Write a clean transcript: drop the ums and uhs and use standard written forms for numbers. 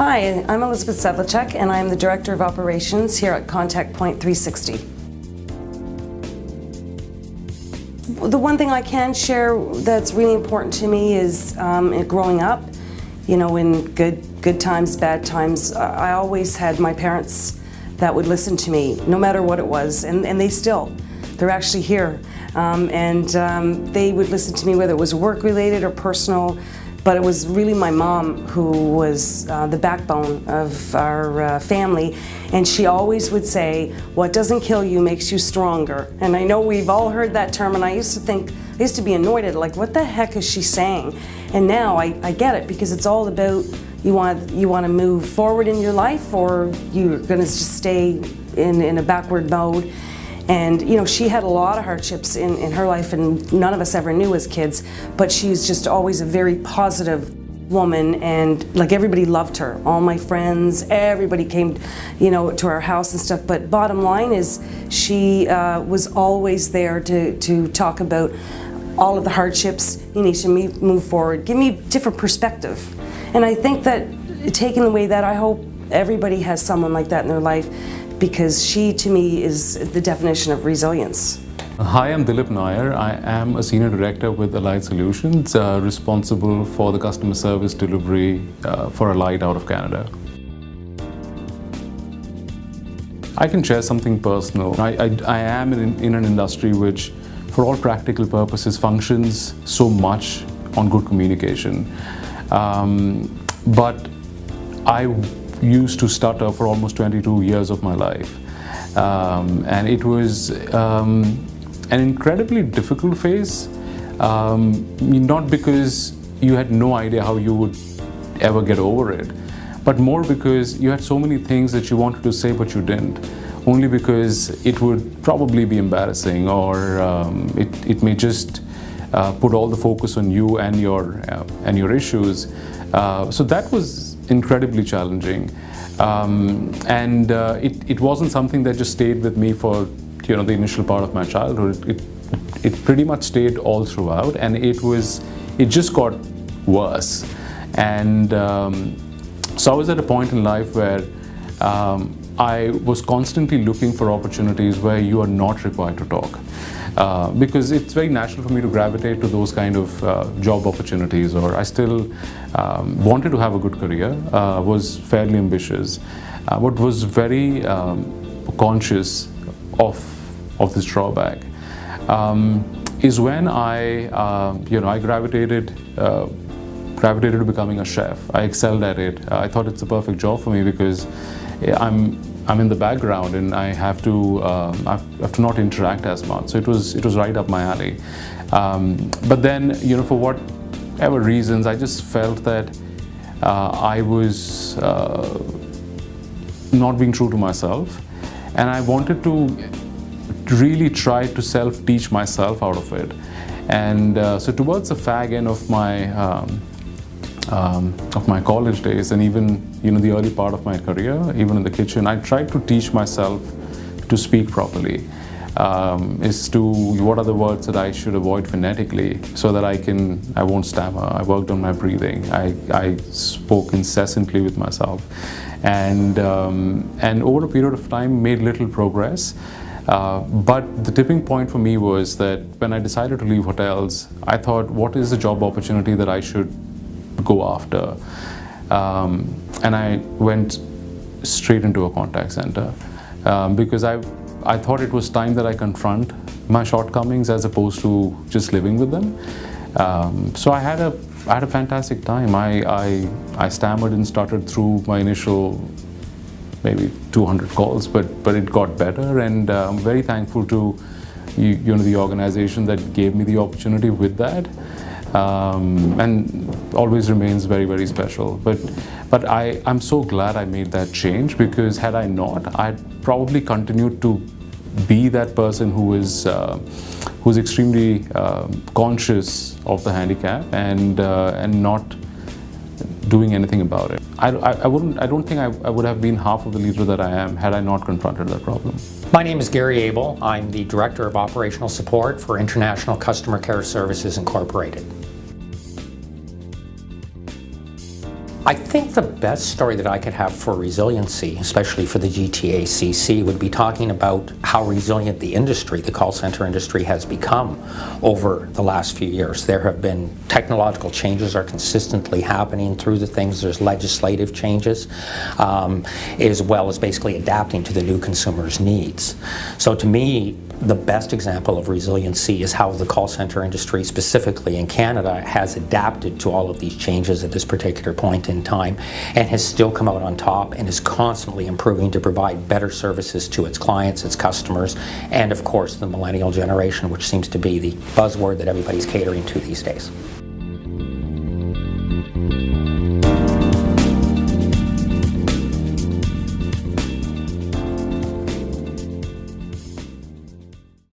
Hi, I'm Elizabeth Sedlacek, and I'm the Director of Operations here at Contact Point 360. The one thing I can share that's really important to me is growing up, you know, in good times, bad times, I always had my parents that would listen to me, no matter what it was, and they're actually here. They would listen to me whether it was work-related or personal, but it was really my mom who was the backbone of our family, and she always would say, what doesn't kill you makes you stronger. And I know we've all heard that term, and I used to be annoyed at it, like, what the heck is she saying? And now I get it, because it's all about you want to move forward in your life, or you're going to just stay in a backward mode. And you know, she had a lot of hardships in her life, and none of us ever knew as kids, but she's just always a very positive woman, and like everybody loved her. All my friends, everybody came, you know, to our house and stuff. But bottom line is, she was always there to talk about all of the hardships. You need to move forward, give me different perspective. And I think that taking away that, I hope everybody has someone like that in their life, because she, to me, is the definition of resilience. Hi, I'm Dilip Nair. I am a Senior Director with Allied Solutions, responsible for the customer service delivery for Allied out of Canada. I can share something personal. I am in an industry which, for all practical purposes, functions so much on good communication. But I used to stutter for almost 22 years of my life, and it was an incredibly difficult phase, not because you had no idea how you would ever get over it, but more because you had so many things that you wanted to say but you didn't, only because it would probably be embarrassing, or it may just put all the focus on you and your issues. So that was incredibly challenging, and it wasn't something that just stayed with me for, you know, the initial part of my childhood. It pretty much stayed all throughout, and it just got worse. And so I was at a point in life where I was constantly looking for opportunities where you are not required to talk. Because it's very natural for me to gravitate to those kind of job opportunities, or I still wanted to have a good career, was fairly ambitious, but was very conscious of this drawback. Is when I gravitated to becoming a chef. I excelled at it. I thought it's the perfect job for me, because I'm in the background and I have to not interact as much. So it was right up my alley. But then, you know, for whatever reasons, I just felt that I was not being true to myself, and I wanted to really try to self-teach myself out of it. And so towards the fag end of my college days, and even, you know, the early part of my career, even in the kitchen, I tried to teach myself to speak properly, as to what are the words that I should avoid phonetically, so that I won't stammer. I worked on my breathing. I spoke incessantly with myself, and over a period of time made little progress. But the tipping point for me was that when I decided to leave hotels, I thought, what is the job opportunity that I should go after? And I went straight into a contact center, because I thought it was time that I confront my shortcomings as opposed to just living with them. So I had a fantastic time. I stammered and stuttered through my initial maybe 200 calls, but it got better, and I'm very thankful to the organization that gave me the opportunity with that. And always remains very, very special. But I'm so glad I made that change, because had I not, I'd probably continued to be that person who's extremely conscious of the handicap and not doing anything about it. I don't think I would have been half of the leader that I am had I not confronted that problem. My name is Gary Abel. I'm the Director of Operational Support for International Customer Care Services Incorporated. I think the best story that I could have for resiliency, especially for the GTACC, would be talking about how resilient the industry, the call center industry, has become over the last few years. There have been technological changes are consistently happening through the things. There's legislative changes, as well as basically adapting to the new consumers' needs. So to me, the best example of resiliency is how the call center industry, specifically in Canada, has adapted to all of these changes at this particular point in time and has still come out on top and is constantly improving to provide better services to its clients, its customers, and of course the millennial generation, which seems to be the buzzword that everybody's catering to these days.